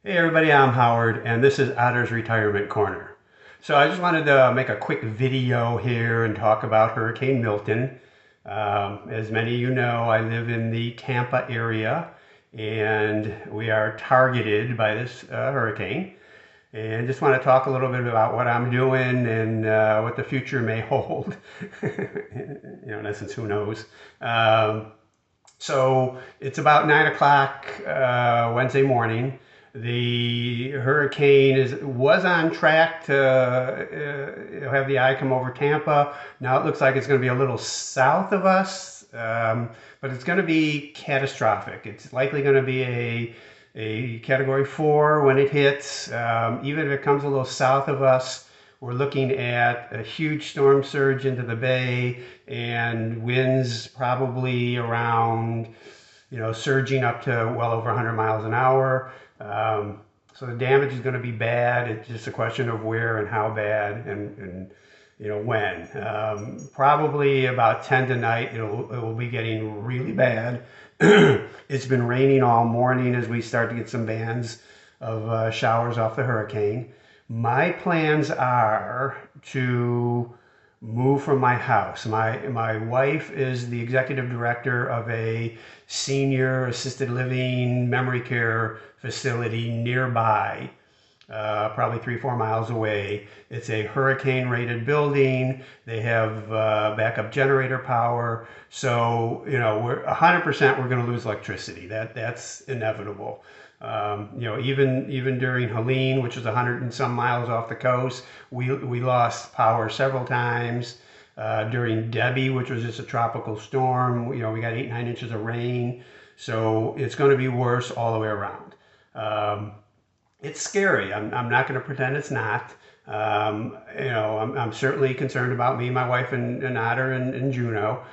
Hey everybody, I'm Howard and this is Otter's Retirement Corner. So I just wanted to make a quick video here and talk about Hurricane Milton. As many of you know, I live in the Tampa area and we are targeted by this hurricane. And just want to talk a little bit about what I'm doing and what the future may hold. In essence, who knows? So it's about 9 o'clock Wednesday morning. The hurricane was on track to have the eye come over Tampa. Now it looks like it's going to be a little south of us, but it's going to be catastrophic. It's likely going to be a Category 4 when it hits. Even if it comes a little south of us, we're looking at a huge storm surge into the bay and winds probably around, surging up to well over 100 miles an hour. So the damage is going to be bad. It's just a question of where and how bad and when. Probably about 10 tonight, it will be getting really bad. It's been raining all morning as we start to get some bands of showers off the hurricane. My plans are to move from my house. My wife is the executive director of a senior assisted living memory care facility nearby, probably 3-4 miles away. It's a hurricane rated building. They have backup generator power. So, we're 100% we're going to lose electricity. That's inevitable. Even during Helene, which was 100 and some miles off the coast, we lost power several times. During Debbie, which was just a tropical storm, we got 8-9 inches of rain. So it's going to be worse all the way around. It's scary. I'm not going to pretend it's not. I'm certainly concerned about me, my wife, and Otter and Juno.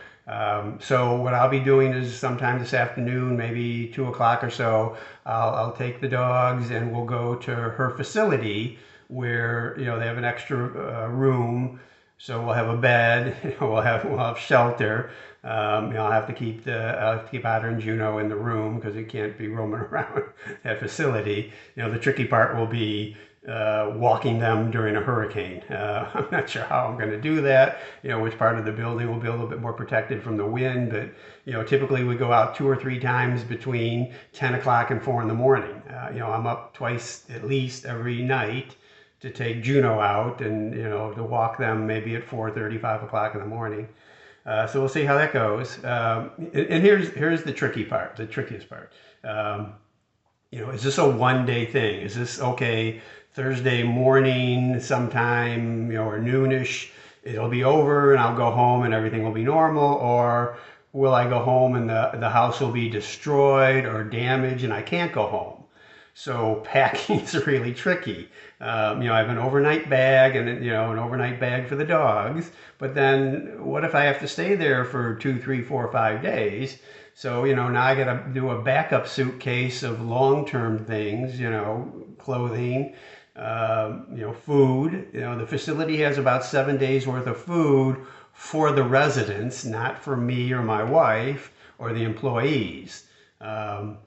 So what I'll be doing is sometime this afternoon, maybe 2 o'clock or so, I'll take the dogs and we'll go to her facility where, they have an extra room. So we'll have a bed, we'll have shelter. I'll have to keep Otter and Juno in the room because they can't be roaming around that facility. The tricky part will be walking them during a hurricane. I'm not sure how I'm going to do that. Which part of the building will be a little bit more protected from the wind, but typically we go out 2 or 3 times between 10 o'clock and 4 in the morning. I'm up twice at least every night to take Juno out and to walk them maybe at 4:30, 5 o'clock in the morning. So we'll see how that goes. And here's the trickiest part. Is this a one-day thing? Is this okay? Thursday morning, sometime, or noonish, it'll be over and I'll go home and everything will be normal, or will I go home and the house will be destroyed or damaged and I can't go home? So packing is really tricky. I have an overnight bag and an overnight bag for the dogs. But then what if I have to stay there for 2, 3, 4, 5 days? So now I got to do a backup suitcase of long-term things. Clothing, food. The facility has about 7 days worth of food for the residents, not for me or my wife or the employees. So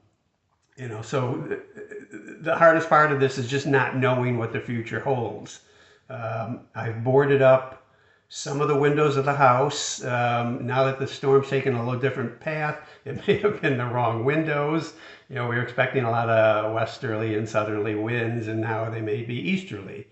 the hardest part of this is just not knowing what the future holds. I've boarded up some of the windows of the house. Now that the storm's taken a little different path, it may have been the wrong windows. We were expecting a lot of westerly and southerly winds, and now they may be easterly.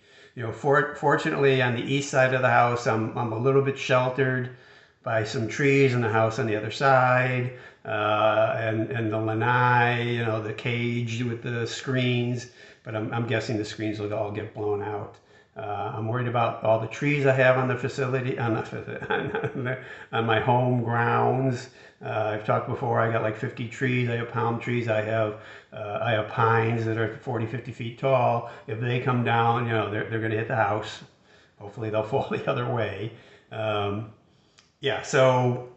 Fortunately, on the east side of the house, I'm a little bit sheltered by some trees in the house on the other side, and the lanai, the cage with the screens, but I'm guessing the screens will all get blown out. I'm worried about all the trees I have on the facility, on my home grounds. I've talked before, I got like 50 trees. I have palm trees. I have pines that are 40, 50 feet tall. If they come down, they're going to hit the house. Hopefully they'll fall the other way. So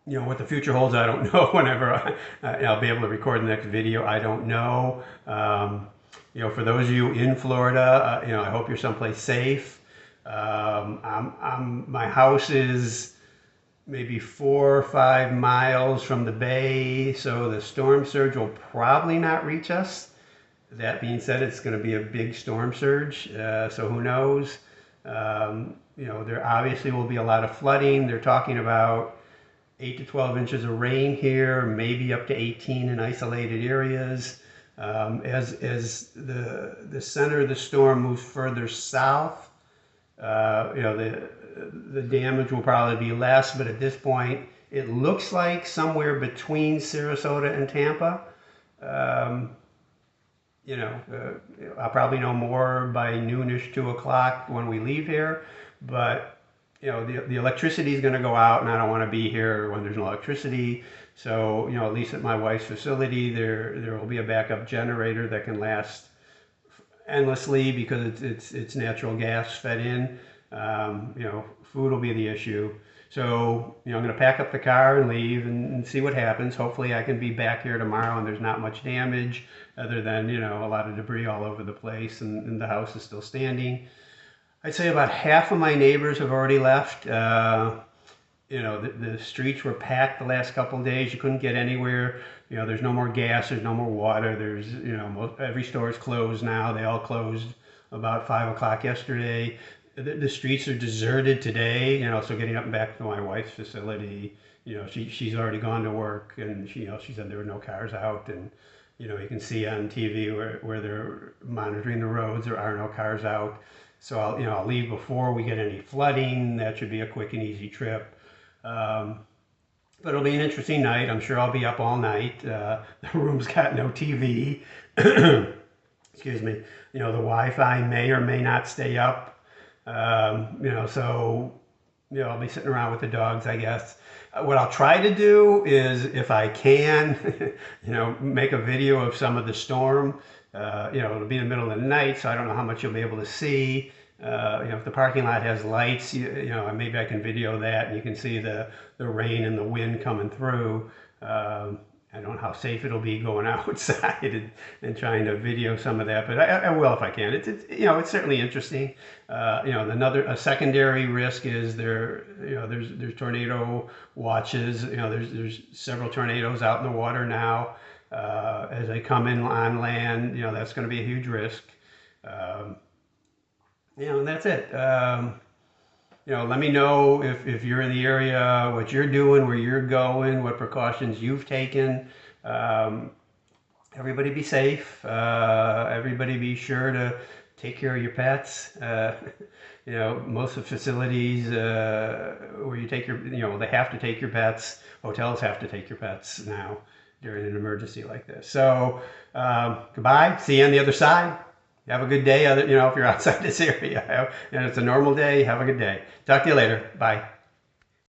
what the future holds, I don't know. Whenever I'll be able to record the next video, I don't know. For those of you in Florida, I hope you're someplace safe. My house is maybe 4 or 5 miles from the bay, so the storm surge will probably not reach us. That being said, it's going to be a big storm surge, so who knows? There obviously will be a lot of flooding. They're talking about 8 to 12 inches of rain here, maybe up to 18 in isolated areas. As the center of the storm moves further south, the damage will probably be less, but at this point, it looks like somewhere between Sarasota and Tampa. Um, I'll probably know more by noonish, 2 o'clock when we leave here. But the electricity is going to go out, and I don't want to be here when there's no electricity. So at least at my wife's facility, there will be a backup generator that can last endlessly because it's natural gas fed in. Food will be the issue. So, I'm going to pack up the car and leave and see what happens. Hopefully I can be back here tomorrow and there's not much damage other than, a lot of debris all over the place and the house is still standing. I'd say about half of my neighbors have already left. The streets were packed the last couple of days. You couldn't get anywhere. There's no more gas. There's no more water. There's, every store is closed now. They all closed about 5 o'clock yesterday. The streets are deserted today, so getting up and back to my wife's facility, she's already gone to work and she said there were no cars out and, you can see on TV where they're monitoring the roads, there are no cars out. So I'll leave before we get any flooding. That should be a quick and easy trip. But it'll be an interesting night. I'm sure I'll be up all night. The room's got no TV. Excuse me. The Wi-Fi may or may not stay up. I'll be sitting around with the dogs, I guess. What I'll try to do is, if I can, make a video of some of the storm. It'll be in the middle of the night, so I don't know how much you'll be able to see. If the parking lot has lights, maybe I can video that and you can see the rain and the wind coming through. I don't know how safe it'll be going outside and trying to video some of that, but I will if I can. It's certainly interesting. A secondary risk is there's tornado watches. There's several tornadoes out in the water now. As they come in on land, that's going to be a huge risk. And that's it. Let me know if you're in the area, what you're doing, where you're going, what precautions you've taken. Everybody be safe. Everybody be sure to take care of your pets. Most of the facilities where you take they have to take your pets. Hotels have to take your pets now during an emergency like this. So goodbye. See you on the other side. Have a good day, if you're outside this area. And it's a normal day, have a good day. Talk to you later. Bye.